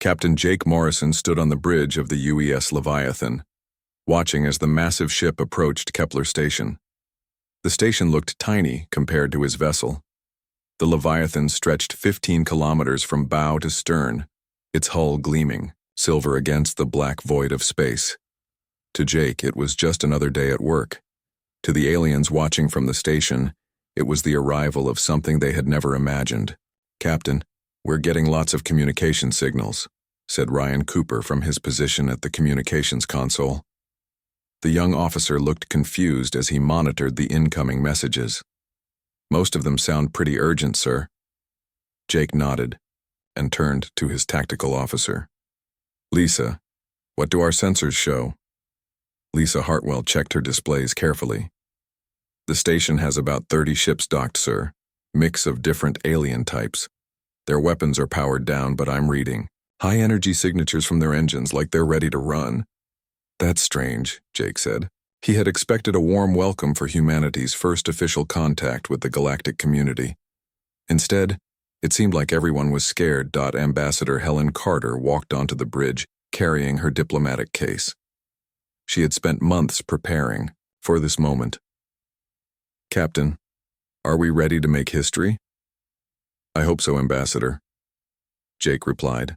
Captain Jake Morrison stood on the bridge of the UES Leviathan, watching as the massive ship approached Kepler Station. The station looked tiny compared to his vessel. The Leviathan stretched 15 kilometers from bow to stern, its hull gleaming, silver against the black void of space. To Jake, it was just another day at work. To the aliens watching from the station, it was the arrival of something they had never imagined. "Captain, we're getting lots of communication signals," said Ryan Cooper from his position at the communications console. The young officer looked confused as he monitored the incoming messages. "Most of them sound pretty urgent, sir." Jake nodded and turned to his tactical officer. "Lisa, what do our sensors show?" Lisa Hartwell checked her displays carefully. "The station has about 30 ships docked, sir, mix of different alien types. Their weapons are powered down, but I'm reading high-energy signatures from their engines like they're ready to run." "That's strange," Jake said. He had expected a warm welcome for humanity's first official contact with the galactic community. Instead, it seemed like everyone was scared. Ambassador Helen Carter walked onto the bridge, carrying her diplomatic case. She had spent months preparing for this moment. "Captain, are we ready to make history?" "I hope so, Ambassador," Jake replied.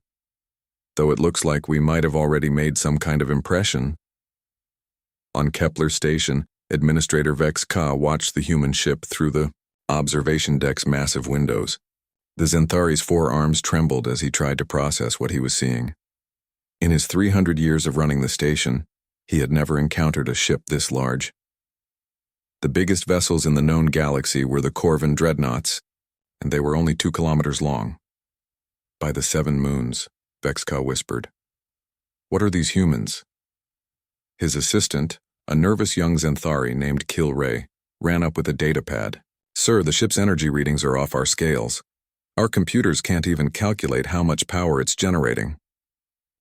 "Though it looks like we might have already made some kind of impression." On Kepler Station, Administrator Vex Ka watched the human ship through the observation deck's massive windows. The Xanthari's forearms trembled as he tried to process what he was seeing. In his 300 years of running the station, he had never encountered a ship this large. The biggest vessels in the known galaxy were the Corvin dreadnoughts, and they were only 2 kilometers long. "By the 7 moons," Vex Ka whispered. "What are these humans?" His assistant, a nervous young Xanthari named Kilray, ran up with a data pad. "Sir, the ship's energy readings are off our scales. Our computers can't even calculate how much power it's generating."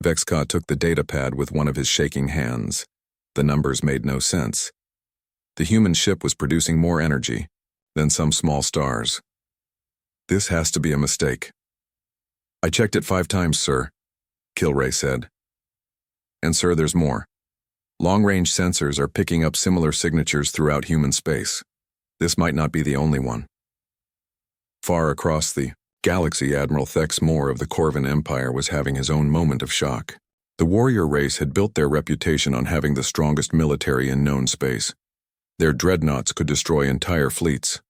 Vex Ka took the data pad with one of his shaking hands. The numbers made no sense. The human ship was producing more energy than some small stars. "This has to be a mistake." "I checked it 5 times, sir," Kilray said. "And sir, there's more. Long-range sensors are picking up similar signatures throughout human space. This might not be the only one." Far across the galaxy, Admiral Thex Moore of the Corvin Empire was having his own moment of shock. The warrior race had built their reputation on having the strongest military in known space. Their dreadnoughts could destroy entire fleets.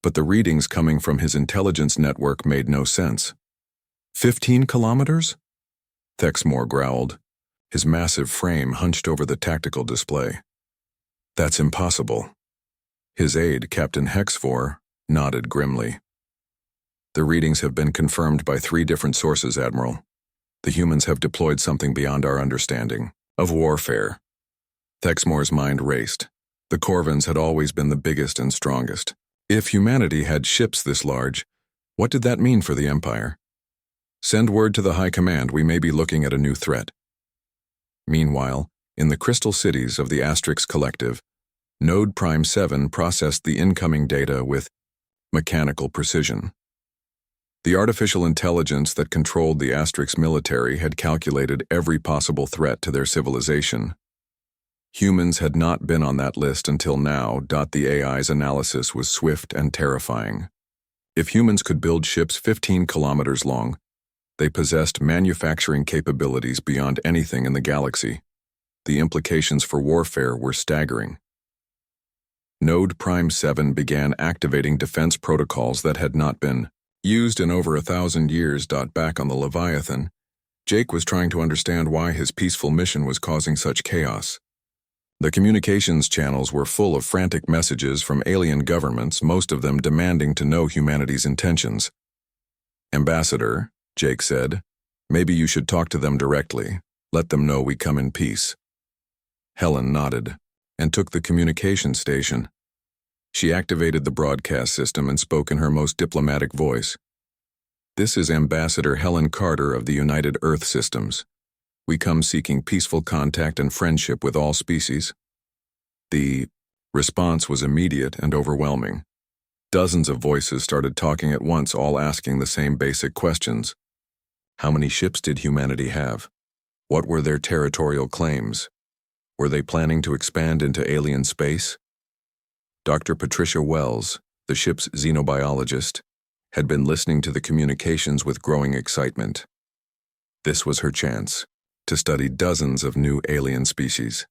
But the readings coming from his intelligence network made no sense. 15 kilometers? Thex Moore growled, his massive frame hunched over the tactical display. "That's impossible." His aide, Captain Hexfor, nodded grimly. "The readings have been confirmed by 3 different sources, Admiral. The humans have deployed something beyond our understanding of warfare." Thexmore's mind raced. The Corvins had always been the biggest and strongest. If humanity had ships this large, what did that mean for the Empire? "Send word to the High Command, we may be looking at a new threat." Meanwhile, in the crystal cities of the Asterix Collective, Node Prime 7 processed the incoming data with mechanical precision. The artificial intelligence that controlled the Asterix military had calculated every possible threat to their civilization. Humans had not been on that list until now. The AI's analysis was swift and terrifying. If humans could build ships 15 kilometers long, they possessed manufacturing capabilities beyond anything in the galaxy. The implications for warfare were staggering. Node Prime 7 began activating defense protocols that had not been used in over 1,000 years. Back on the Leviathan, Jake was trying to understand why his peaceful mission was causing such chaos. The communications channels were full of frantic messages from alien governments, most of them demanding to know humanity's intentions. "Ambassador," Jake said, "maybe you should talk to them directly. Let them know we come in peace." Helen nodded and took the communication station. She activated the broadcast system and spoke in her most diplomatic voice. "This is Ambassador Helen Carter of the United Earth Systems. We come seeking peaceful contact and friendship with all species." The response was immediate and overwhelming. Dozens of voices started talking at once, all asking the same basic questions. How many ships did humanity have? What were their territorial claims? Were they planning to expand into alien space? Dr. Patricia Wells, the ship's xenobiologist, had been listening to the communications with growing excitement. This was her chance to study dozens of new alien species.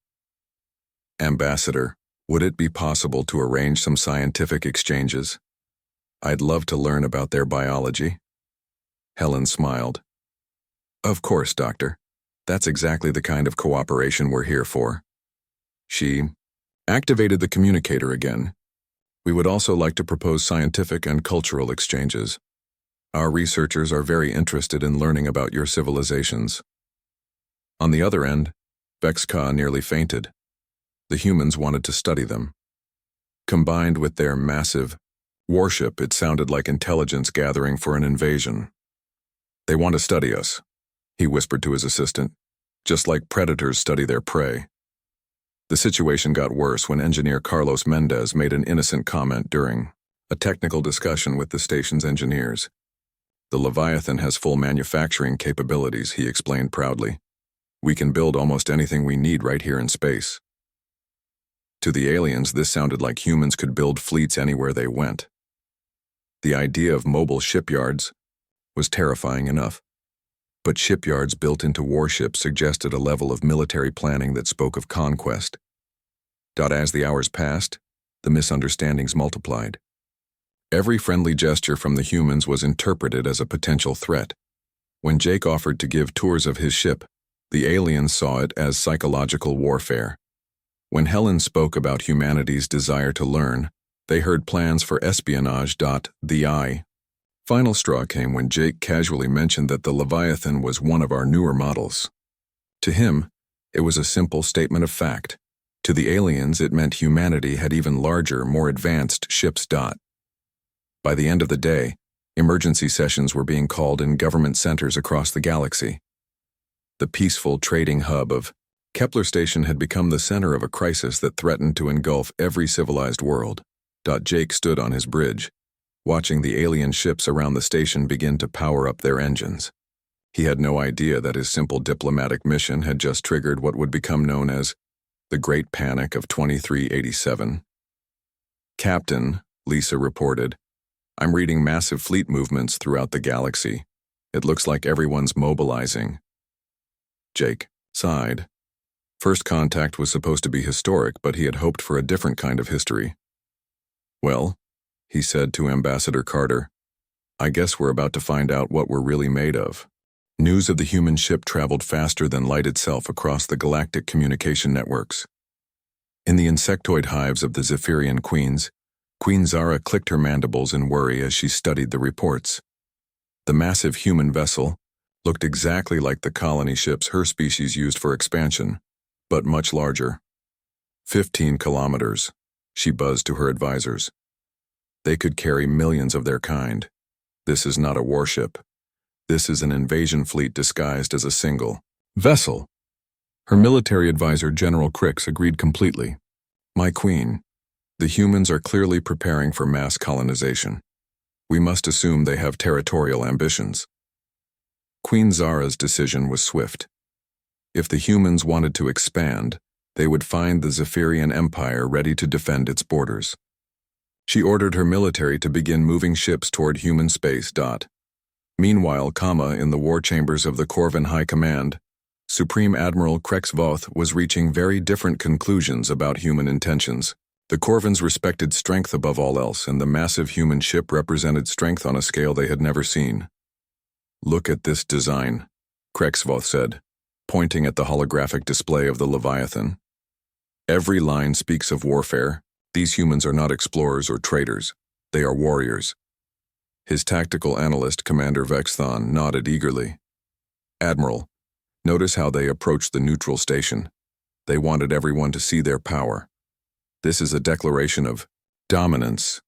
Ambassador, would it be possible to arrange some scientific exchanges? I'd love to learn about their biology. Helen smiled. Of course, Doctor. That's exactly the kind of cooperation we're here for. She activated the communicator again. We would also like to propose scientific and cultural exchanges. Our researchers are very interested in learning about your civilizations. On the other end, Vexka nearly fainted. The humans wanted to study them. Combined with their massive warship, it sounded like intelligence gathering for an invasion. They want to study us, he whispered to his assistant, just like predators study their prey. The situation got worse when engineer Carlos Mendez made an innocent comment during a technical discussion with the station's engineers. The Leviathan has full manufacturing capabilities, he explained proudly. We can build almost anything we need right here in space. To the aliens, this sounded like humans could build fleets anywhere they went. The idea of mobile shipyards was terrifying enough, but shipyards built into warships suggested a level of military planning that spoke of conquest. As the hours passed, the misunderstandings multiplied. Every friendly gesture from the humans was interpreted as a potential threat. When Jake offered to give tours of his ship, the aliens saw it as psychological warfare. When Helen spoke about humanity's desire to learn, they heard plans for espionage. The final straw came when Jake casually mentioned that the Leviathan was one of our newer models. To him, it was a simple statement of fact. To the aliens, it meant humanity had even larger, more advanced ships. By the end of the day, emergency sessions were being called in government centers across the galaxy. The peaceful trading hub of Kepler Station had become the center of a crisis that threatened to engulf every civilized world. Jake stood on his bridge, watching the alien ships around the station begin to power up their engines. He had no idea that his simple diplomatic mission had just triggered what would become known as the Great Panic of 2387. Captain, Lisa reported, I'm reading massive fleet movements throughout the galaxy. It looks like everyone's mobilizing. Jake sighed. First contact was supposed to be historic, but he had hoped for a different kind of history. Well, he said to Ambassador Carter, I guess we're about to find out what we're really made of. News of the human ship traveled faster than light itself across the galactic communication networks. In the insectoid hives of the Zephyrian queens, Queen Zara clicked her mandibles in worry as she studied the reports. The massive human vessel looked exactly like the colony ships her species used for expansion, but much larger. 15 kilometers, she buzzed to her advisors. They could carry millions of their kind. This is not a warship. This is an invasion fleet disguised as a single vessel. Her military advisor, General Crix, agreed completely. My queen, the humans are clearly preparing for mass colonization. We must assume they have territorial ambitions. Queen Zara's decision was swift. If the humans wanted to expand, they would find the Zephyrian Empire ready to defend its borders. She ordered her military to begin moving ships toward human space. Meanwhile, in the war chambers of the Corvin High Command, Supreme Admiral Krexvoth was reaching very different conclusions about human intentions. The Corvins respected strength above all else, and the massive human ship represented strength on a scale they had never seen. Look at this design, Krexvoth said, pointing at the holographic display of the Leviathan. Every line speaks of warfare. These humans are not explorers or traders. They are warriors. His tactical analyst, Commander Vexthon, nodded eagerly. Admiral, notice how they approached the neutral station. They wanted everyone to see their power. This is a declaration of dominance.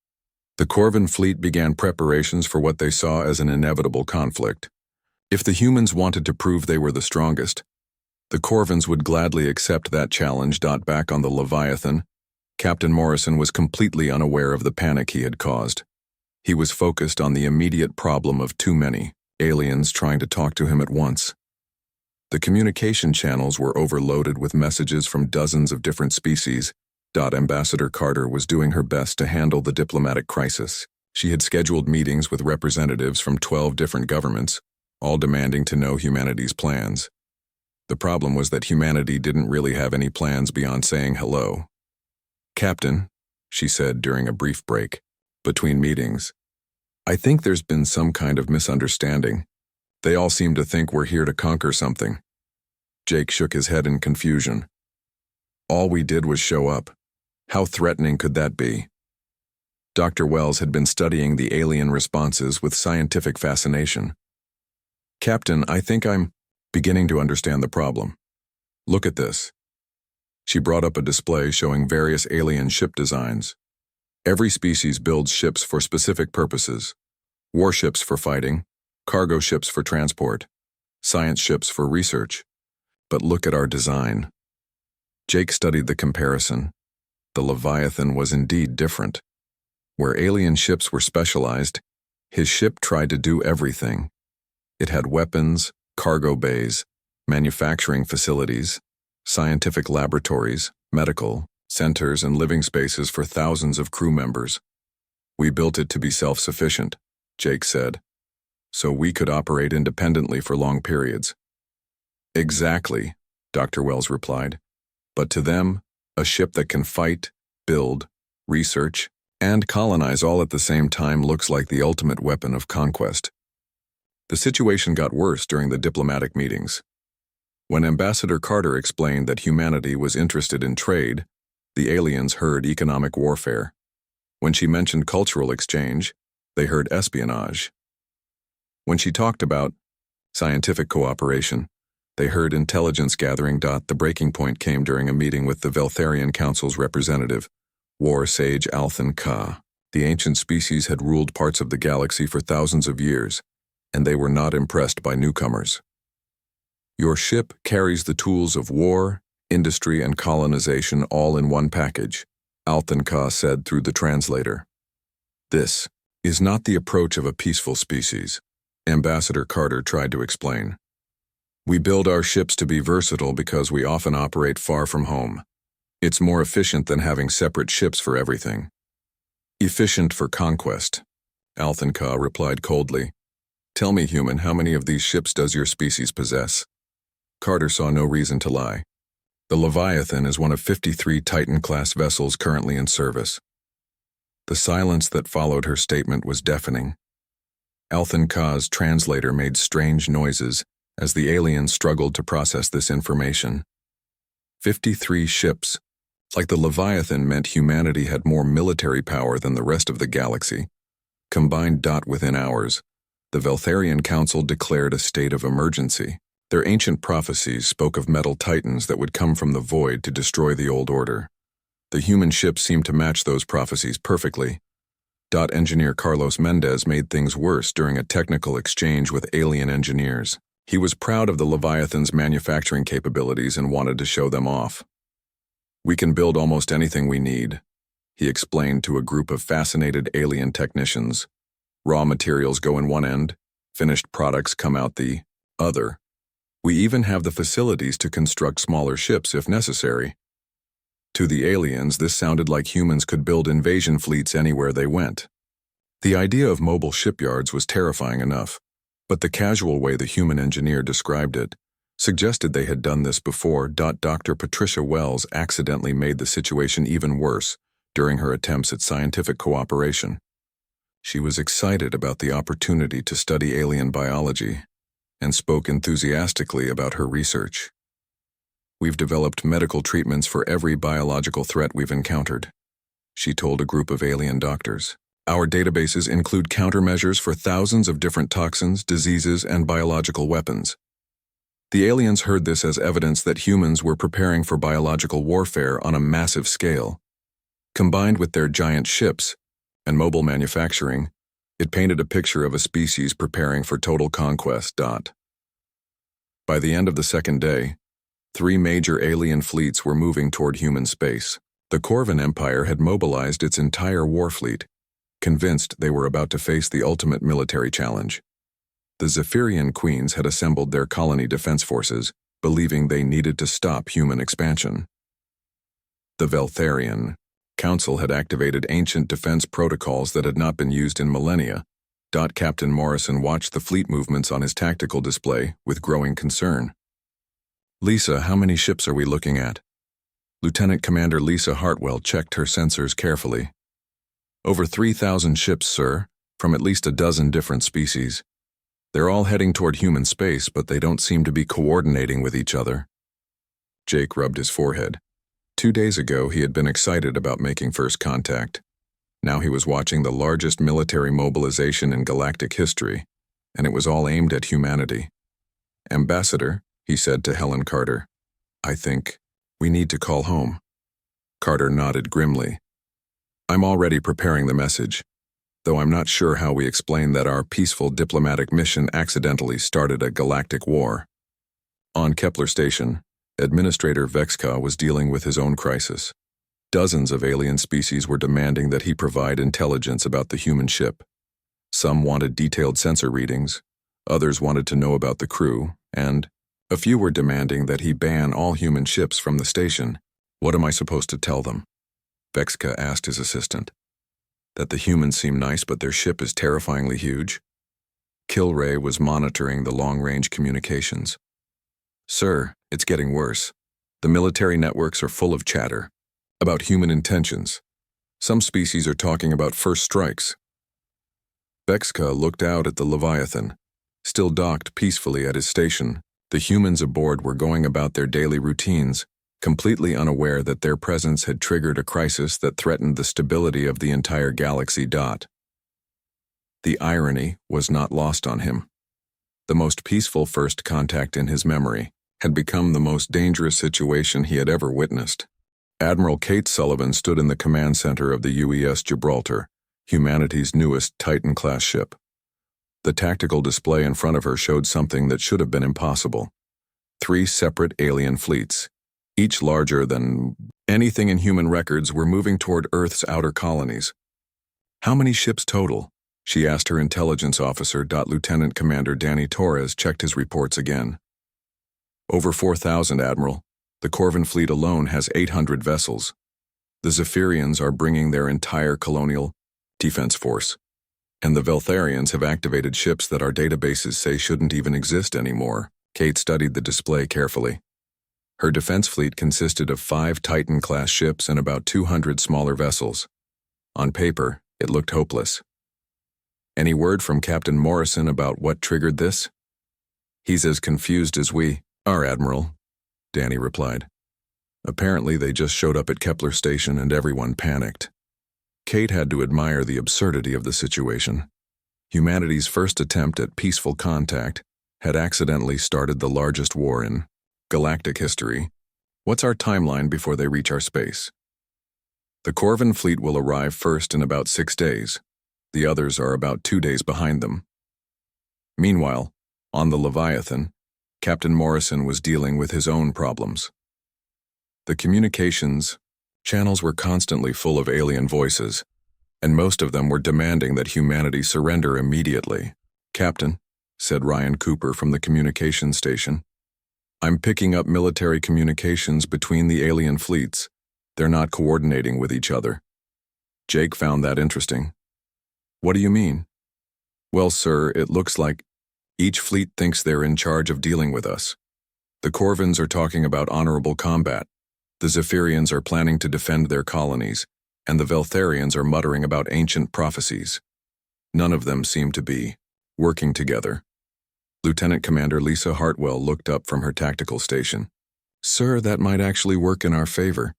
The Corvin fleet began preparations for what they saw as an inevitable conflict. If the humans wanted to prove they were the strongest, the Corvins would gladly accept that challenge. Back on the Leviathan, Captain Morrison was completely unaware of the panic he had caused. He was focused on the immediate problem of too many aliens trying to talk to him at once. The communication channels were overloaded with messages from dozens of different species. Ambassador Carter was doing her best to handle the diplomatic crisis. She had scheduled meetings with representatives from 12 different governments, all demanding to know humanity's plans. The problem was that humanity didn't really have any plans beyond saying hello. "Captain," she said during a brief break between meetings, "I think there's been some kind of misunderstanding. They all seem to think we're here to conquer something." Jake shook his head in confusion. "All we did was show up. How threatening could that be?" Dr. Wells had been studying the alien responses with scientific fascination. "Captain, I think I'm beginning to understand the problem. Look at this." She brought up a display showing various alien ship designs. Every species builds ships for specific purposes: warships for fighting, cargo ships for transport, science ships for research. But look at our design. Jake studied the comparison. The Leviathan was indeed different. Where alien ships were specialized, his ship tried to do everything. It had weapons, cargo bays, manufacturing facilities, scientific laboratories, medical centers, and living spaces for thousands of crew members. "We built it to be self-sufficient," Jake said, "so we could operate independently for long periods." "Exactly," Dr. Wells replied. "But to them, a ship that can fight, build, research, and colonize all at the same time looks like the ultimate weapon of conquest." The situation got worse during the diplomatic meetings. When Ambassador Carter explained that humanity was interested in trade, the aliens heard economic warfare. When she mentioned cultural exchange, they heard espionage. When she talked about scientific cooperation, they heard intelligence gathering. The breaking point came during a meeting with the Veltharian Council's representative, War Sage Althan Ka. The ancient species had ruled parts of the galaxy for thousands of years, and they were not impressed by newcomers. "Your ship carries the tools of war, industry, and colonization all in one package," Althan Ka said through the translator. "This is not the approach of a peaceful species," Ambassador Carter tried to explain. "We build our ships to be versatile because we often operate far from home. It's more efficient than having separate ships for everything." "Efficient for conquest," Althan Ka replied coldly. "Tell me, human, how many of these ships does your species possess?" Carter saw no reason to lie. The Leviathan is one of 53 Titan-class vessels currently in service. The silence that followed her statement was deafening. Althan Ka's translator made strange noises as the aliens struggled to process this information. 53 ships. Like the Leviathan meant humanity had more military power than the rest of the galaxy. Combined. Within hours, the Veltharian Council declared a state of emergency. Their ancient prophecies spoke of metal titans that would come from the void to destroy the old order. The human ships seemed to match those prophecies perfectly. Engineer Carlos Mendez made things worse during a technical exchange with alien engineers. He was proud of the Leviathan's manufacturing capabilities and wanted to show them off. "We can build almost anything we need," he explained to a group of fascinated alien technicians. "Raw materials go in one end, finished products come out the other. We even have the facilities to construct smaller ships if necessary." To the aliens, this sounded like humans could build invasion fleets anywhere they went. The idea of mobile shipyards was terrifying enough, but the casual way the human engineer described it suggested they had done this before. Dr. Patricia Wells accidentally made the situation even worse during her attempts at scientific cooperation. She was excited about the opportunity to study alien biology and spoke enthusiastically about her research. "We've developed medical treatments for every biological threat we've encountered," she told a group of alien doctors. "Our databases include countermeasures for thousands of different toxins, diseases, and biological weapons." The aliens heard this as evidence that humans were preparing for biological warfare on a massive scale. Combined with their giant ships and mobile manufacturing, it painted a picture of a species preparing for total conquest. By the end of the second day, 3 major alien fleets were moving toward human space. The Corvan Empire had mobilized its entire war fleet, convinced they were about to face the ultimate military challenge. The Zephyrian queens had assembled their colony defense forces, believing they needed to stop human expansion. The Veltharian Council had activated ancient defense protocols that had not been used in millennia. Captain Morrison watched the fleet movements on his tactical display with growing concern. "Lisa, how many ships are we looking at?" Lieutenant Commander Lisa Hartwell checked her sensors carefully. "Over 3,000 ships, sir, from at least a dozen different species. They're all heading toward human space, but they don't seem to be coordinating with each other." Jake rubbed his forehead. 2 days ago, he had been excited about making first contact. Now he was watching the largest military mobilization in galactic history, and it was all aimed at humanity. "Ambassador," he said to Helen Carter, "I think we need to call home." Carter nodded grimly. "I'm already preparing the message, though I'm not sure how we explain that our peaceful diplomatic mission accidentally started a galactic war." On Kepler Station, Administrator Vexka was dealing with his own crisis. Dozens of alien species were demanding that he provide intelligence about the human ship. Some wanted detailed sensor readings, others wanted to know about the crew, and a few were demanding that he ban all human ships from the station. "What am I supposed to tell them?" Vexka asked his assistant. "That the humans seem nice, but their ship is terrifyingly huge?" Kilray was monitoring the long-range communications. "Sir, it's getting worse. The military networks are full of chatter about human intentions. Some species are talking about first strikes." Vexka looked out at the Leviathan. Still docked peacefully at his station, the humans aboard were going about their daily routines, completely unaware that their presence had triggered a crisis that threatened the stability of the entire galaxy. The irony was not lost on him. The most peaceful first contact in his memory had become the most dangerous situation he had ever witnessed. Admiral Kate Sullivan stood in the command center of the UES Gibraltar, humanity's newest Titan-class ship. The tactical display in front of her showed something that should have been impossible. 3 separate alien fleets, each larger than anything in human records, were moving toward Earth's outer colonies. "How many ships total?" she asked her intelligence officer. Lieutenant Commander Danny Torres checked his reports again. "Over 4,000, Admiral. The Corvin fleet alone has 800 vessels. The Zephyrians are bringing their entire colonial defense force, and the Veltharians have activated ships that our databases say shouldn't even exist anymore." Kate studied the display carefully. Her defense fleet consisted of 5 Titan-class ships and about 200 smaller vessels. On paper, it looked hopeless. "Any word from Captain Morrison about what triggered this?" "He's as confused as we are, Admiral," Danny replied. "Apparently they just showed up at Kepler Station and everyone panicked." Kate had to admire the absurdity of the situation. Humanity's first attempt at peaceful contact had accidentally started the largest war in galactic history. "What's our timeline before they reach our space?" "The Corvin fleet will arrive first in about 6 days. The others are about 2 days behind them." Meanwhile, on the Leviathan, Captain Morrison was dealing with his own problems. The communications channels were constantly full of alien voices, and most of them were demanding that humanity surrender immediately. "Captain," said Ryan Cooper from the communications station, "I'm picking up military communications between the alien fleets. They're not coordinating with each other." Jake found that interesting. "What do you mean?" "Well, sir, it looks like each fleet thinks they're in charge of dealing with us. The Corvins are talking about honorable combat. The Zephyrians are planning to defend their colonies, and the Veltharians are muttering about ancient prophecies. None of them seem to be working together." Lieutenant Commander Lisa Hartwell looked up from her tactical station. "Sir, that might actually work in our favor.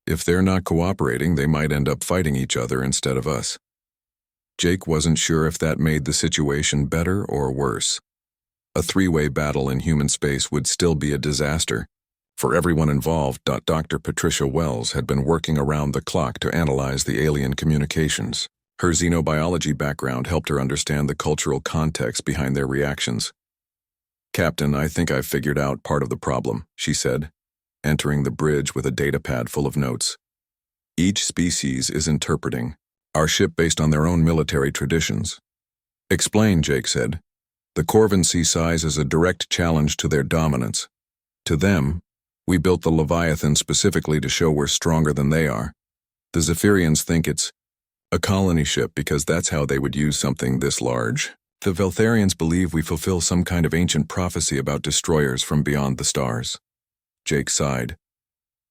If they're not cooperating, they might end up fighting each other instead of us." Jake wasn't sure if that made the situation better or worse. A 3-way battle in human space would still be a disaster for everyone involved. Dr. Patricia Wells had been working around the clock to analyze the alien communications. Her xenobiology background helped her understand the cultural context behind their reactions. "Captain, I think I've figured out part of the problem," she said, entering the bridge with a datapad full of notes. "Each species is interpreting our ship based on their own military traditions." "Explain," Jake said. The Corvins see size as a direct challenge to their dominance. To them, we built the Leviathan specifically to show we're stronger than they are. The Zephyrians think it's a colony ship because that's how they would use something this large. The Veltharians believe we fulfill some kind of ancient prophecy about destroyers from beyond the stars. Jake sighed.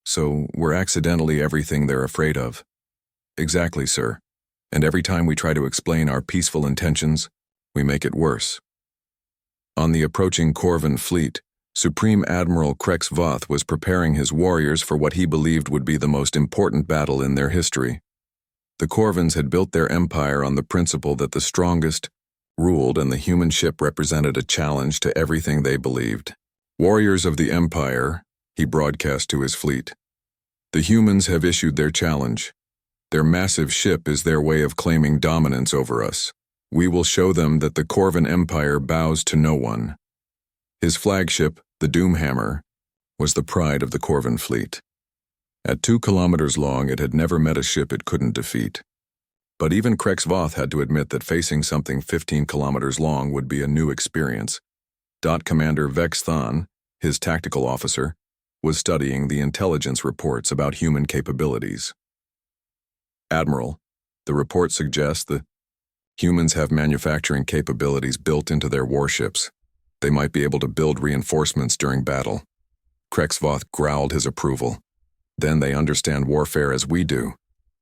So we're accidentally everything they're afraid of. Exactly, sir. And every time we try to explain our peaceful intentions, we make it worse. On the approaching Corvin fleet, Supreme Admiral Krex Voth was preparing his warriors for what he believed would be the most important battle in their history. The Corvins had built their empire on the principle that the strongest ruled, and the human ship represented a challenge to everything they believed. Warriors of the Empire, he broadcast to his fleet. The humans have issued their challenge. Their massive ship is their way of claiming dominance over us. We will show them that the Corvin Empire bows to no one. His flagship, the Doomhammer, was the pride of the Corvin fleet. At 2 kilometers long, it had never met a ship it couldn't defeat. But even Krex Voth had to admit that facing something 15 kilometers long would be a new experience. Commander Vex Thon, his tactical officer, was studying the intelligence reports about human capabilities. Admiral, the report suggests the humans have manufacturing capabilities built into their warships. They might be able to build reinforcements during battle. Krex Voth growled his approval. Then they understand warfare as we do.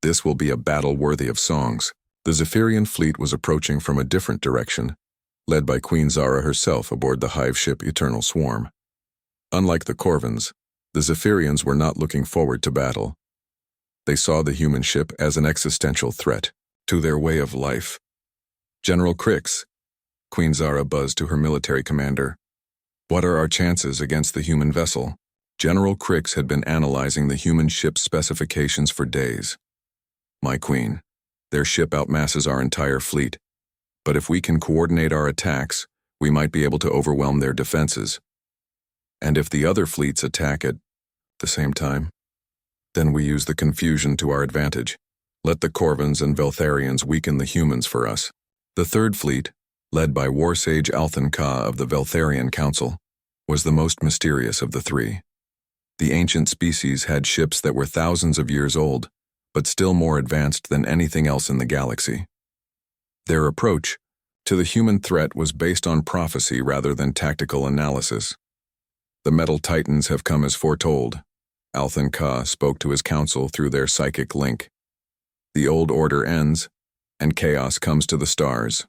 This will be a battle worthy of songs. The Zephyrian fleet was approaching from a different direction, led by Queen Zara herself aboard the hive ship Eternal Swarm. Unlike the Corvins, the Zephyrians were not looking forward to battle. They saw the human ship as an existential threat to their way of life. General Krix, Queen Zara buzzed to her military commander. What are our chances against the human vessel? General Krix had been analyzing the human ship's specifications for days. My queen, their ship outmasses our entire fleet. But if we can coordinate our attacks, we might be able to overwhelm their defenses. And if the other fleets attack at the same time, then we use the confusion to our advantage. Let the Corvins and Veltharians weaken the humans for us. The third fleet, led by War Sage Althan Ka of the Veltharian Council, was the most mysterious of the three. The ancient species had ships that were thousands of years old, but still more advanced than anything else in the galaxy. Their approach to the human threat was based on prophecy rather than tactical analysis. The Metal Titans have come as foretold. Althan Ka spoke to his council through their psychic link. The old order ends, and chaos comes to the stars.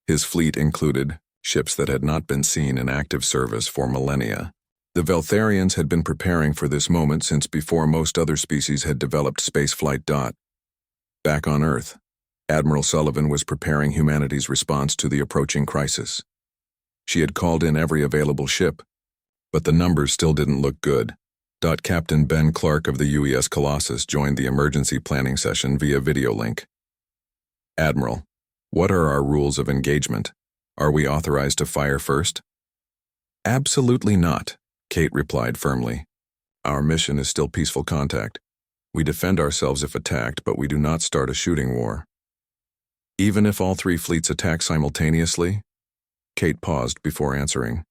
His fleet included ships that had not been seen in active service for millennia. The Veltharians had been preparing for this moment since before most other species had developed spaceflight. Back on Earth, Admiral Sullivan was preparing humanity's response to the approaching crisis. She had called in every available ship, but the numbers still didn't look good. Captain Ben Clark of the UES Colossus joined the emergency planning session via video link. Admiral, what are our rules of engagement? Are we authorized to fire first? Absolutely not, Kate replied firmly. Our mission is still peaceful contact. We defend ourselves if attacked, but we do not start a shooting war. Even if all three fleets attack simultaneously? Kate paused before answering.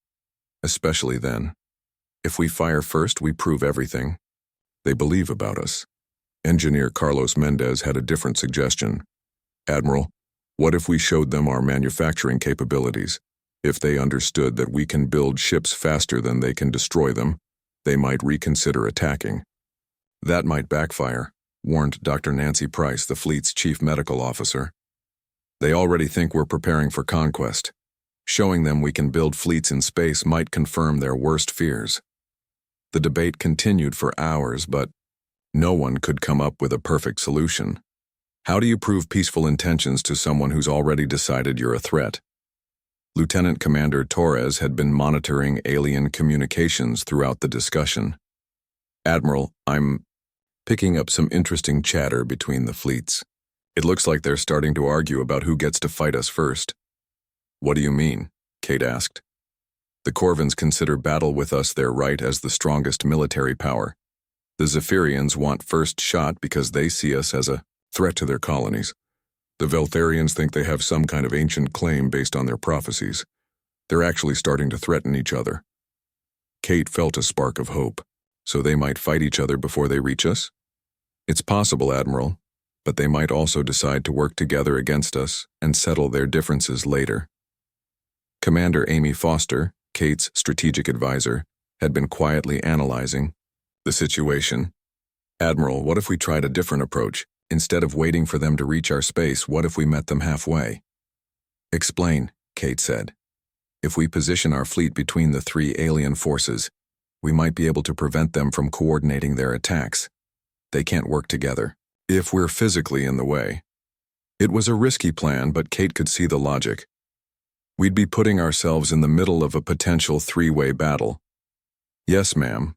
Especially then. If we fire first, we prove everything they believe about us. Engineer Carlos Mendez had a different suggestion. Admiral, what if we showed them our manufacturing capabilities? If they understood that we can build ships faster than they can destroy them, they might reconsider attacking. That might backfire, warned Dr. Nancy Price, the fleet's chief medical officer. They already think we're preparing for conquest. Showing them we can build fleets in space might confirm their worst fears. The debate continued for hours, but no one could come up with a perfect solution. How do you prove peaceful intentions to someone who's already decided you're a threat? Lieutenant Commander Torres had been monitoring alien communications throughout the discussion. Admiral, I'm picking up some interesting chatter between the fleets. It looks like they're starting to argue about who gets to fight us first. What do you mean? Kate asked. The Corvins consider battle with us their right as the strongest military power. The Zephyrians want first shot because they see us as a threat to their colonies. The Veltharians think they have some kind of ancient claim based on their prophecies. They're actually starting to threaten each other. Kate felt a spark of hope. So they might fight each other before they reach us? It's possible, Admiral, but they might also decide to work together against us and settle their differences later. Commander Amy Foster, Kate's strategic advisor, had been quietly analyzing the situation. Admiral, what if we tried a different approach? Instead of waiting for them to reach our space, what if we met them halfway? Explain, Kate said. If we position our fleet between the three alien forces, we might be able to prevent them from coordinating their attacks. They can't work together if we're physically in the way. It was a risky plan, but Kate could see the logic. We'd be putting ourselves in the middle of a potential three-way battle. Yes, ma'am,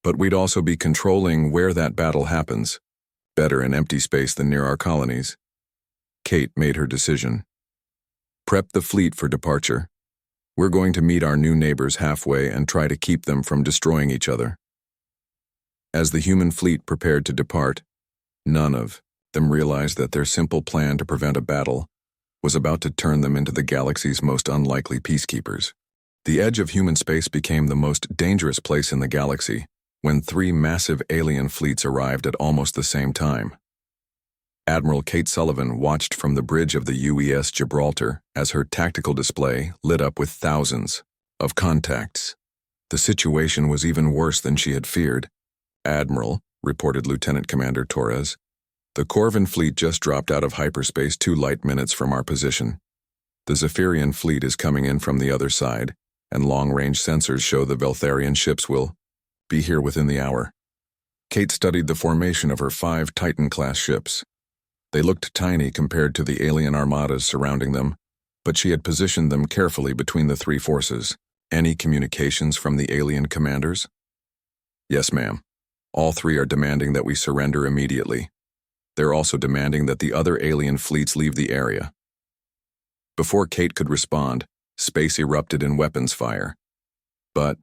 but we'd also be controlling where that battle happens. Better in empty space than near our colonies. Kate made her decision. Prep the fleet for departure. We're going to meet our new neighbors halfway and try to keep them from destroying each other. As the human fleet prepared to depart, none of them realized that their simple plan to prevent a battle was about to turn them into the galaxy's most unlikely peacekeepers. The edge of human space became the most dangerous place in the galaxy when three massive alien fleets arrived at almost the same time. Admiral Kate Sullivan watched from the bridge of the UES Gibraltar as her tactical display lit up with thousands of contacts. The situation was even worse than she had feared. Admiral, reported Lieutenant Commander Torres, the Corvan fleet just dropped out of hyperspace 2 light minutes from our position. The Zephyrian fleet is coming in from the other side, and long-range sensors show the Veltharian ships will be here within the hour. Kate studied the formation of her 5 Titan-class ships. They looked tiny compared to the alien armadas surrounding them, but she had positioned them carefully between the 3 forces. Any communications from the alien commanders? Yes, ma'am. All 3 are demanding that we surrender immediately. They're also demanding that the other alien fleets leave the area. Before Kate could respond, space erupted in weapons fire. But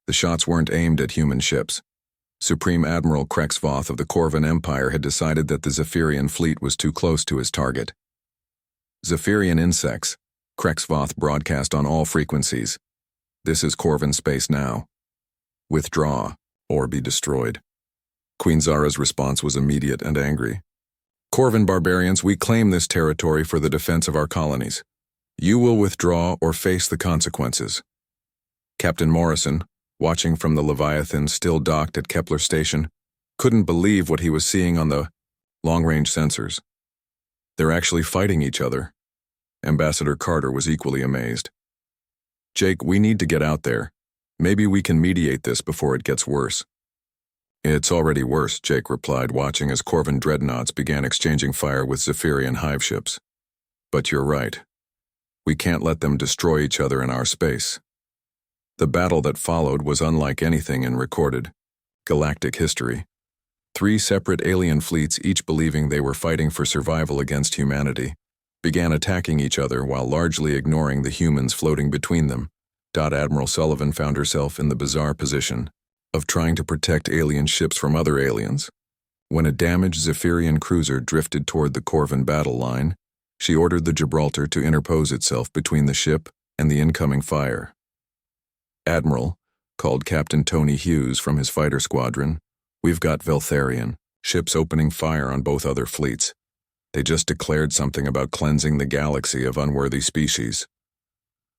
the shots weren't aimed at human ships. Supreme Admiral Krexvoth of the Corvan Empire had decided that the Zephyrian fleet was too close to his target. Zephyrian insects, Krexvoth broadcast on all frequencies. This is Corvan space now. Withdraw, or be destroyed. Queen Zara's response was immediate and angry. Corvan barbarians, we claim this territory for the defense of our colonies. You will withdraw or face the consequences. Captain Morrison, watching from the Leviathan still docked at Kepler Station, couldn't believe what he was seeing on the long-range sensors. They're actually fighting each other. Ambassador Carter was equally amazed. Jake, we need to get out there. Maybe we can mediate this before it gets worse. It's already worse, Jake replied, watching as Corvan dreadnoughts began exchanging fire with Zephyrian hive ships. But you're right. We can't let them destroy each other in our space. The battle that followed was unlike anything in recorded galactic history. 3 separate alien fleets, each believing they were fighting for survival against humanity, began attacking each other while largely ignoring the humans floating between them. Admiral Sullivan found herself in the bizarre position of trying to protect alien ships from other aliens. When a damaged Zephyrian cruiser drifted toward the Corvan battle line, she ordered the Gibraltar to interpose itself between the ship and the incoming fire. Admiral, called Captain Tony Hughes from his fighter squadron, we've got Veltharian ships opening fire on both other fleets. They just declared something about cleansing the galaxy of unworthy species.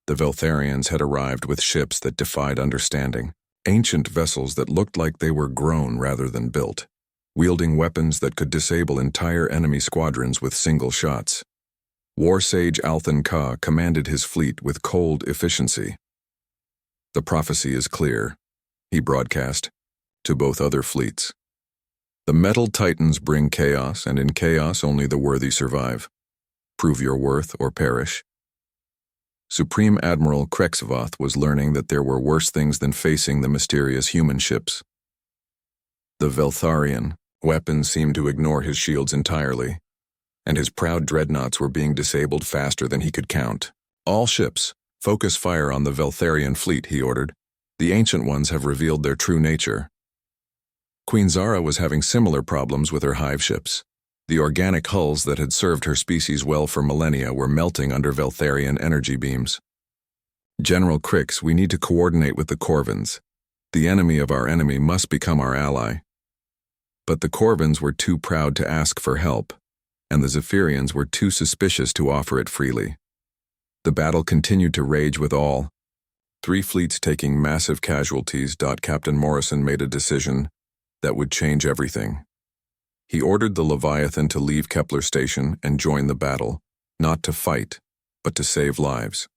The Veltharians had arrived with ships that defied understanding, ancient vessels that looked like they were grown rather than built, wielding weapons that could disable entire enemy squadrons with single shots. War Sage Althan Ka commanded his fleet with cold efficiency. The prophecy is clear, he broadcast, to both other fleets. The metal titans bring chaos, and in chaos only the worthy survive. Prove your worth or perish. Supreme Admiral Krexvoth was learning that there were worse things than facing the mysterious human ships. The Veltharian weapons seemed to ignore his shields entirely, and his proud dreadnoughts were being disabled faster than he could count. All ships, focus fire on the Veltharian fleet, he ordered. The ancient ones have revealed their true nature. Queen Zara was having similar problems with her hive ships. The organic hulls that had served her species well for millennia were melting under Veltharian energy beams. General Crix, we need to coordinate with the Corvins. The enemy of our enemy must become our ally. But the Corvins were too proud to ask for help, and the Zephyrians were too suspicious to offer it freely. The battle continued to rage with all 3 fleets taking massive casualties. Captain Morrison made a decision that would change everything. He ordered the Leviathan to leave Kepler Station and join the battle, not to fight, but to save lives.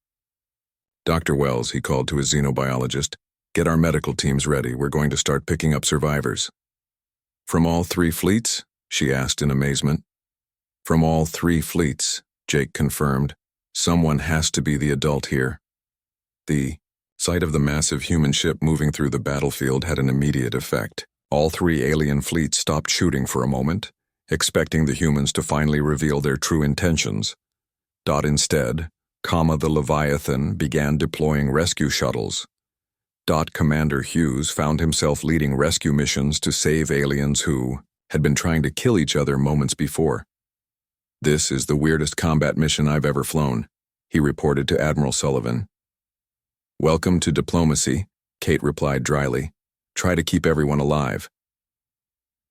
Dr. Wells, he called to his xenobiologist, get our medical teams ready, we're going to start picking up survivors. From all 3 fleets? She asked in amazement. From all 3 fleets, Jake confirmed. Someone has to be the adult here. The sight of the massive human ship moving through the battlefield had an immediate effect. All 3 alien fleets stopped shooting for a moment, expecting the humans to finally reveal their true intentions. Instead, the Leviathan began deploying rescue shuttles. Commander Hughes found himself leading rescue missions to save aliens who had been trying to kill each other moments before. This is the weirdest combat mission I've ever flown, he reported to Admiral Sullivan. Welcome to diplomacy, Kate replied dryly. Try to keep everyone alive.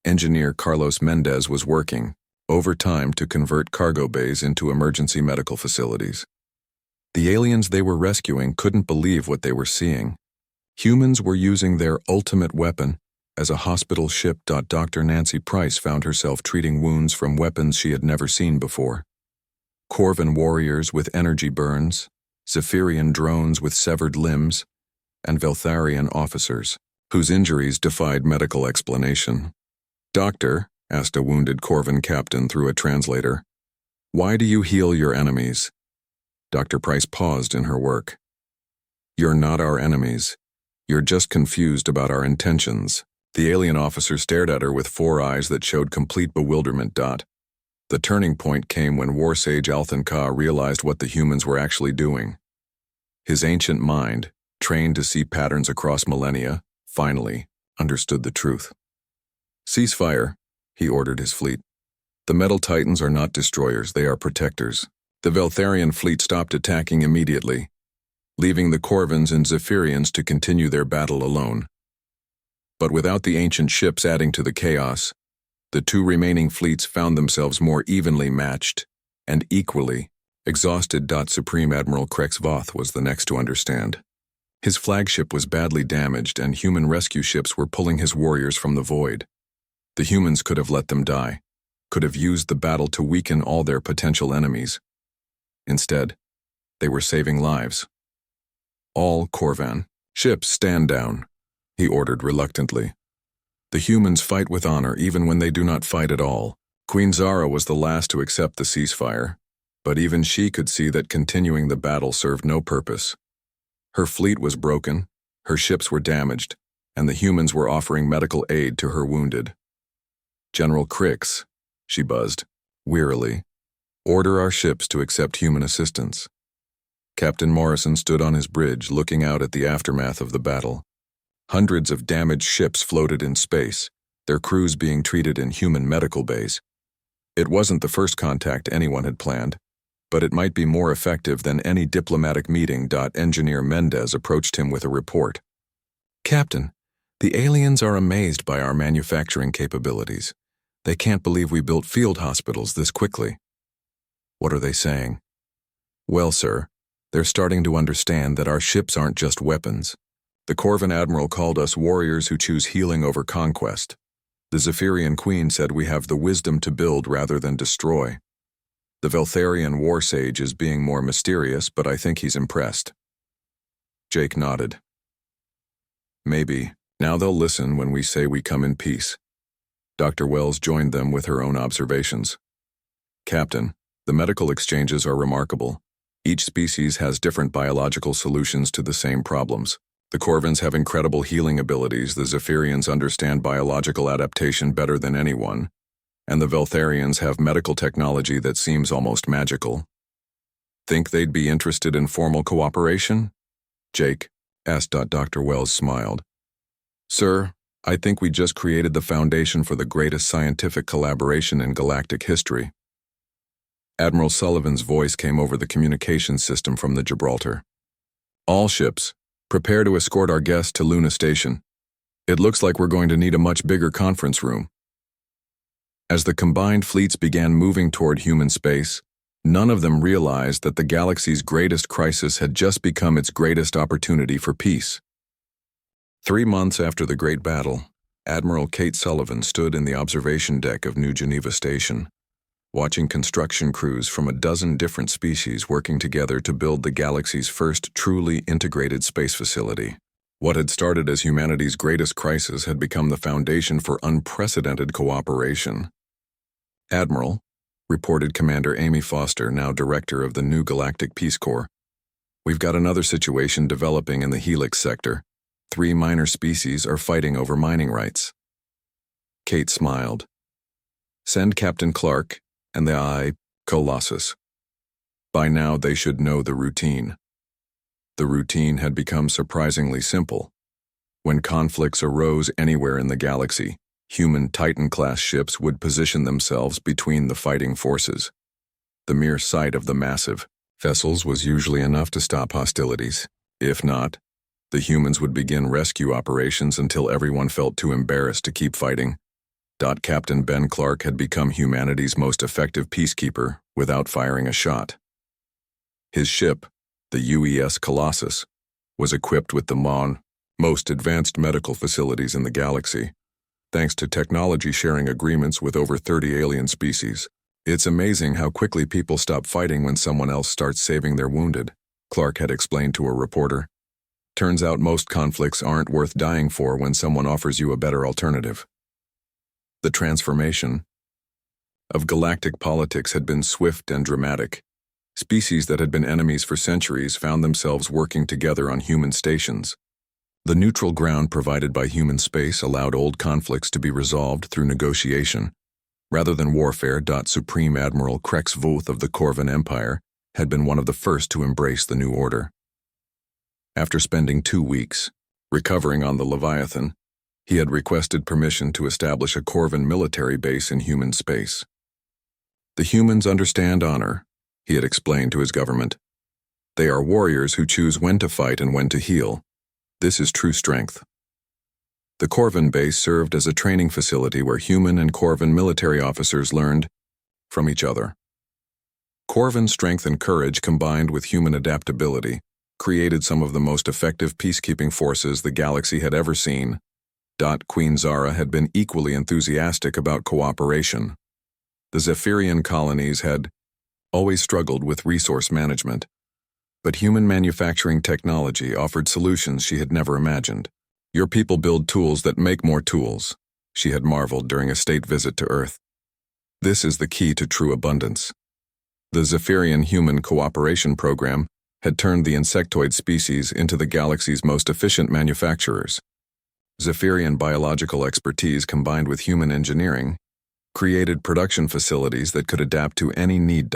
Engineer Carlos Mendez was working overtime to convert cargo bays into emergency medical facilities. The aliens they were rescuing couldn't believe what they were seeing. Humans were using their ultimate weapon as a hospital ship. Dr. Nancy Price found herself treating wounds from weapons she had never seen before. Corvin warriors with energy burns, Zephyrian drones with severed limbs, and Veltharian officers, whose injuries defied medical explanation. Doctor, asked a wounded Corvin captain through a translator, why do you heal your enemies? Dr. Price paused in her work. You're not our enemies. You're just confused about our intentions. The alien officer stared at her with 4 eyes that showed complete bewilderment. The turning point came when War Sage Althan Ka realized what the humans were actually doing. His ancient mind, trained to see patterns across millennia, finally understood the truth. Cease fire, he ordered his fleet. The Metal Titans are not destroyers, they are protectors. The Veltharian fleet stopped attacking immediately, leaving the Corvins and Zephyrians to continue their battle alone. But without the ancient ships adding to the chaos, the 2 remaining fleets found themselves more evenly matched and equally exhausted. Supreme Admiral Krex Voth was the next to understand. His flagship was badly damaged and human rescue ships were pulling his warriors from the void. The humans could have let them die, could have used the battle to weaken all their potential enemies. Instead, they were saving lives. All Corvan ships stand down, he ordered reluctantly. The humans fight with honor even when they do not fight at all. Queen Zara was the last to accept the ceasefire, but even she could see that continuing the battle served no purpose. Her fleet was broken, her ships were damaged, and the humans were offering medical aid to her wounded. General Crix, she buzzed, wearily, order our ships to accept human assistance. Captain Morrison stood on his bridge looking out at the aftermath of the battle. Hundreds of damaged ships floated in space, their crews being treated in human medical bays. It wasn't the first contact anyone had planned, but it might be more effective than any diplomatic meeting. Engineer Mendez approached him with a report. Captain, the aliens are amazed by our manufacturing capabilities. They can't believe we built field hospitals this quickly. What are they saying? Well, sir, they're starting to understand that our ships aren't just weapons. The Corvin Admiral called us warriors who choose healing over conquest. The Zephyrian Queen said we have the wisdom to build rather than destroy. The Veltharian War Sage is being more mysterious, but I think he's impressed. Jake nodded. Maybe. Now they'll listen when we say we come in peace. Dr. Wells joined them with her own observations. Captain, the medical exchanges are remarkable. Each species has different biological solutions to the same problems. The Corvins have incredible healing abilities, the Zephyrians understand biological adaptation better than anyone, and the Veltharians have medical technology that seems almost magical. Think they'd be interested in formal cooperation? Jake asked. Dr. Wells smiled. Sir, I think we just created the foundation for the greatest scientific collaboration in galactic history. Admiral Sullivan's voice came over the communications system from the Gibraltar. All ships, prepare to escort our guest to Luna Station. It looks like we're going to need a much bigger conference room. As the combined fleets began moving toward human space, none of them realized that the galaxy's greatest crisis had just become its greatest opportunity for peace. 3 months after the Great Battle, Admiral Kate Sullivan stood in the observation deck of New Geneva Station, watching construction crews from a dozen different species working together to build the galaxy's first truly integrated space facility. What had started as humanity's greatest crisis had become the foundation for unprecedented cooperation. "Admiral," reported Commander Amy Foster, now director of the new Galactic Peace Corps, "we've got another situation developing in the Helix sector. 3 minor species are fighting over mining rights." Kate smiled. "Send Captain Clark and the Colossus. By now they should know the routine." The routine had become surprisingly simple. When conflicts arose anywhere in the galaxy, human Titan-class ships would position themselves between the fighting forces. The mere sight of the massive vessels was usually enough to stop hostilities. If not, the humans would begin rescue operations until everyone felt too embarrassed to keep fighting. Captain Ben Clark had become humanity's most effective peacekeeper without firing a shot. His ship, the UES Colossus, was equipped with the most advanced medical facilities in the galaxy, thanks to technology-sharing agreements with over 30 alien species. "It's amazing how quickly people stop fighting when someone else starts saving their wounded," Clark had explained to a reporter. "Turns out most conflicts aren't worth dying for when someone offers you a better alternative." The transformation of galactic politics had been swift and dramatic. Species that had been enemies for centuries found themselves working together on human stations. The neutral ground provided by human space allowed old conflicts to be resolved through negotiation, rather than warfare. Supreme Admiral Krex Voth of the Corvan Empire had been one of the first to embrace the new order. After spending 2 weeks recovering on the Leviathan, he had requested permission to establish a Corvan military base in human space. "The humans understand honor," he had explained to his government. "They are warriors who choose when to fight and when to heal. This is true strength." The Corvan base served as a training facility where human and Corvan military officers learned from each other. Corvan strength and courage combined with human adaptability created some of the most effective peacekeeping forces the galaxy had ever seen. Queen Zara had been equally enthusiastic about cooperation. The Zephyrian colonies had always struggled with resource management, but human manufacturing technology offered solutions she had never imagined. "Your people build tools that make more tools," she had marveled during a state visit to Earth. "This is the key to true abundance." The Zephyrian Human Cooperation Program had turned the insectoid species into the galaxy's most efficient manufacturers. Zephyrian biological expertise combined with human engineering created production facilities that could adapt to any need.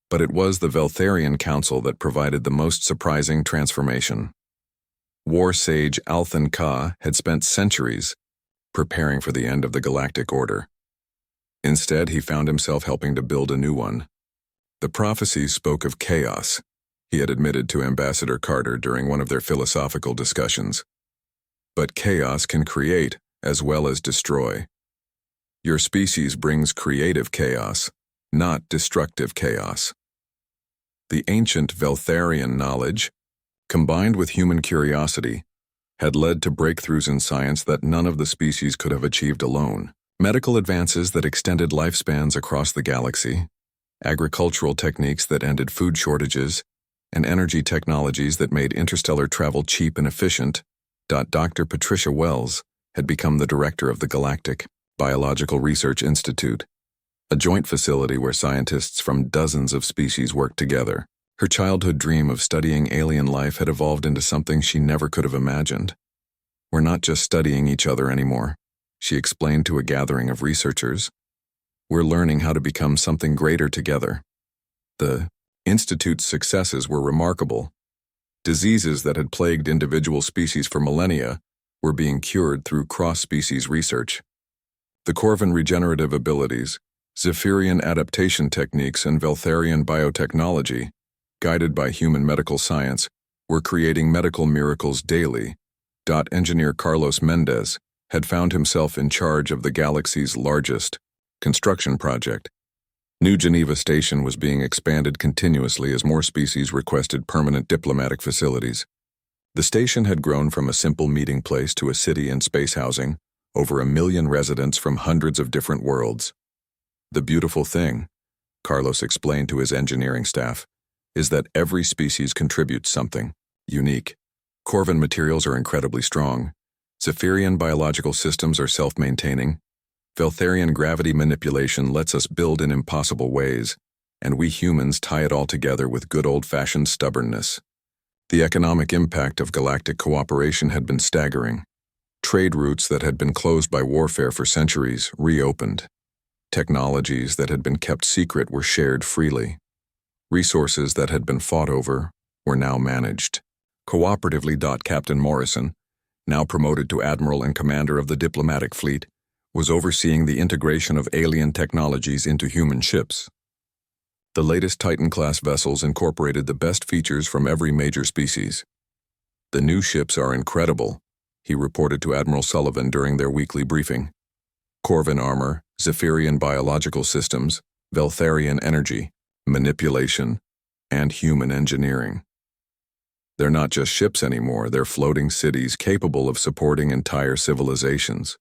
But it was the Veltharian Council that provided the most surprising transformation. War sage Althan Ka had spent centuries preparing for the end of the galactic order. Instead, he found himself helping to build a new one. The prophecies spoke of chaos, he had admitted to Ambassador Carter during one of their philosophical discussions. But chaos can create as well as destroy. Your species brings creative chaos, not destructive chaos. The ancient Veltharian knowledge, combined with human curiosity, had led to breakthroughs in science that none of the species could have achieved alone. Medical advances that extended lifespans across the galaxy, agricultural techniques that ended food shortages, and energy technologies that made interstellar travel cheap and efficient. Dr. Patricia Wells had become the director of the Galactic Biological Research Institute, a joint facility where scientists from dozens of species worked together. Her childhood dream of studying alien life had evolved into something she never could have imagined. "We're not just studying each other anymore," she explained to a gathering of researchers. "We're learning how to become something greater together." The Institute's successes were remarkable. Diseases that had plagued individual species for millennia were being cured through cross-species research. The Corvan regenerative abilities, Zephyrian adaptation techniques, and Veltharian biotechnology, guided by human medical science, were creating medical miracles daily. Engineer Carlos Mendez had found himself in charge of the galaxy's largest construction project. New Geneva Station was being expanded continuously as more species requested permanent diplomatic facilities. The station had grown from a simple meeting place to a city and space housing over 1 million residents from hundreds of different worlds. The beautiful thing, Carlos explained to his engineering staff, is that every species contributes something unique. Corvin materials are incredibly strong. Zephyrian biological systems are self-maintaining. Veltharian gravity manipulation lets us build in impossible ways, and we humans tie it all together with good old-fashioned stubbornness. The economic impact of galactic cooperation had been staggering. Trade routes that had been closed by warfare for centuries reopened. Technologies that had been kept secret were shared freely. Resources that had been fought over were now managed cooperatively. Captain Morrison, now promoted to Admiral and Commander of the diplomatic fleet, was overseeing the integration of alien technologies into human ships. The latest Titan-class vessels incorporated the best features from every major species. "The new ships are incredible," he reported to Admiral Sullivan during their weekly briefing. Corvin armor, Zephyrian biological systems, Veltharian energy, manipulation, and human engineering. They're not just ships anymore, they're floating cities capable of supporting entire civilizations.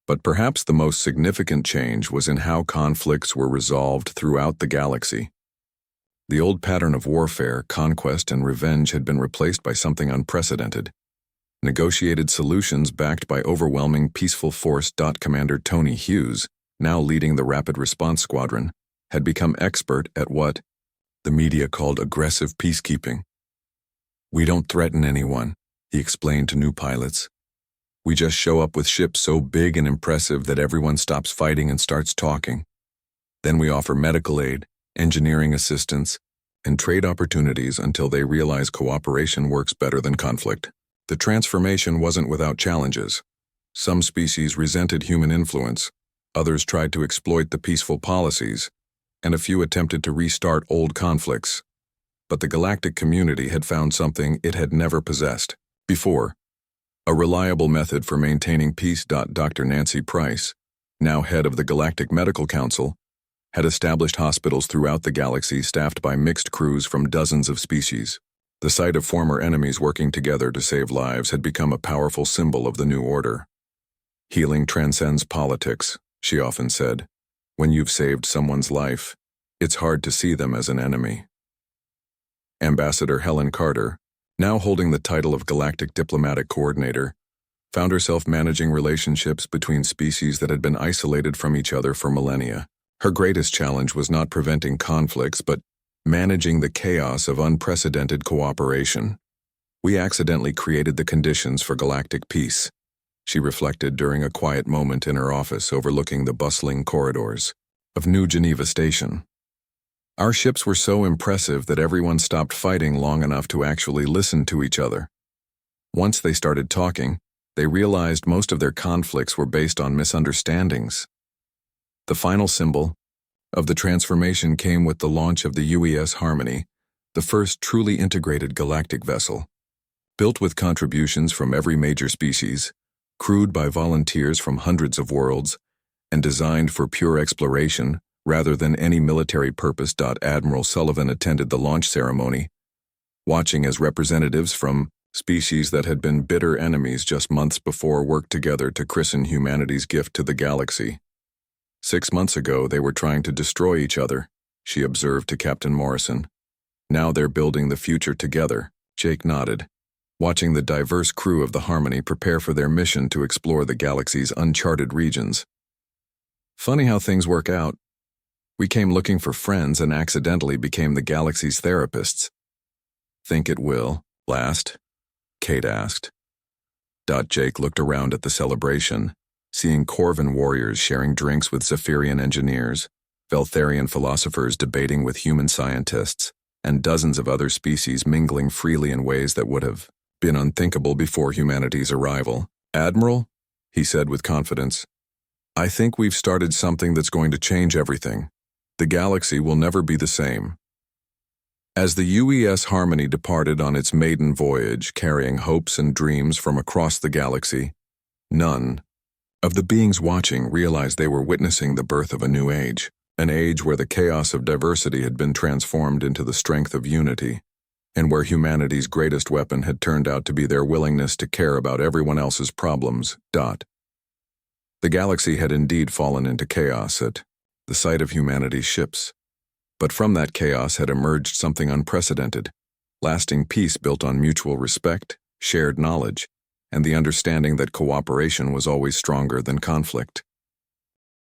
But perhaps the most significant change was in how conflicts were resolved throughout the galaxy. The old pattern of warfare, conquest, and revenge had been replaced by something unprecedented. Negotiated solutions backed by overwhelming peaceful force. Commander Tony Hughes, now leading the Rapid Response Squadron, had become expert at what the media called aggressive peacekeeping. "We don't threaten anyone," he explained to new pilots. "We just show up with ships so big and impressive that everyone stops fighting and starts talking. Then we offer medical aid, engineering assistance, and trade opportunities until they realize cooperation works better than conflict." The transformation wasn't without challenges. Some species resented human influence, others tried to exploit the peaceful policies, and a few attempted to restart old conflicts. But the galactic community had found something it had never possessed before: a reliable method for maintaining peace. Dr. Nancy Price, now head of the Galactic Medical Council, had established hospitals throughout the galaxy staffed by mixed crews from dozens of species. The sight of former enemies working together to save lives had become a powerful symbol of the new order. "Healing transcends politics," she often said. "When you've saved someone's life, it's hard to see them as an enemy." Ambassador Helen Carter, now holding the title of Galactic Diplomatic Coordinator, found herself managing relationships between species that had been isolated from each other for millennia. Her greatest challenge was not preventing conflicts, but managing the chaos of unprecedented cooperation. "We accidentally created the conditions for galactic peace," she reflected during a quiet moment in her office overlooking the bustling corridors of New Geneva Station. "Our ships were so impressive that everyone stopped fighting long enough to actually listen to each other. Once they started talking, they realized most of their conflicts were based on misunderstandings." The final symbol of the transformation came with the launch of the UES Harmony, the first truly integrated galactic vessel. Built with contributions from every major species, crewed by volunteers from hundreds of worlds, and designed for pure exploration rather than any military purpose. Admiral Sullivan attended the launch ceremony, watching as representatives from species that had been bitter enemies just months before worked together to christen humanity's gift to the galaxy. 6 months ago, they were trying to destroy each other, she observed to Captain Morrison. Now they're building the future together. Jake nodded, watching the diverse crew of the Harmony prepare for their mission to explore the galaxy's uncharted regions. "Funny how things work out. We came looking for friends and accidentally became the galaxy's therapists." "Think it will last?" Kate asked. Jake looked around at the celebration, seeing Corvin warriors sharing drinks with Zephyrian engineers, Veltharian philosophers debating with human scientists, and dozens of other species mingling freely in ways that would have been unthinkable before humanity's arrival. "Admiral," he said with confidence, "I think we've started something that's going to change everything. The galaxy will never be the same." As the UES Harmony departed on its maiden voyage, carrying hopes and dreams from across the galaxy, none of the beings watching realized they were witnessing the birth of a new age, an age where the chaos of diversity had been transformed into the strength of unity, and where humanity's greatest weapon had turned out to be their willingness to care about everyone else's problems. The galaxy had indeed fallen into chaos at the sight of humanity's ships. But from that chaos had emerged something unprecedented, lasting peace built on mutual respect, shared knowledge, and the understanding that cooperation was always stronger than conflict.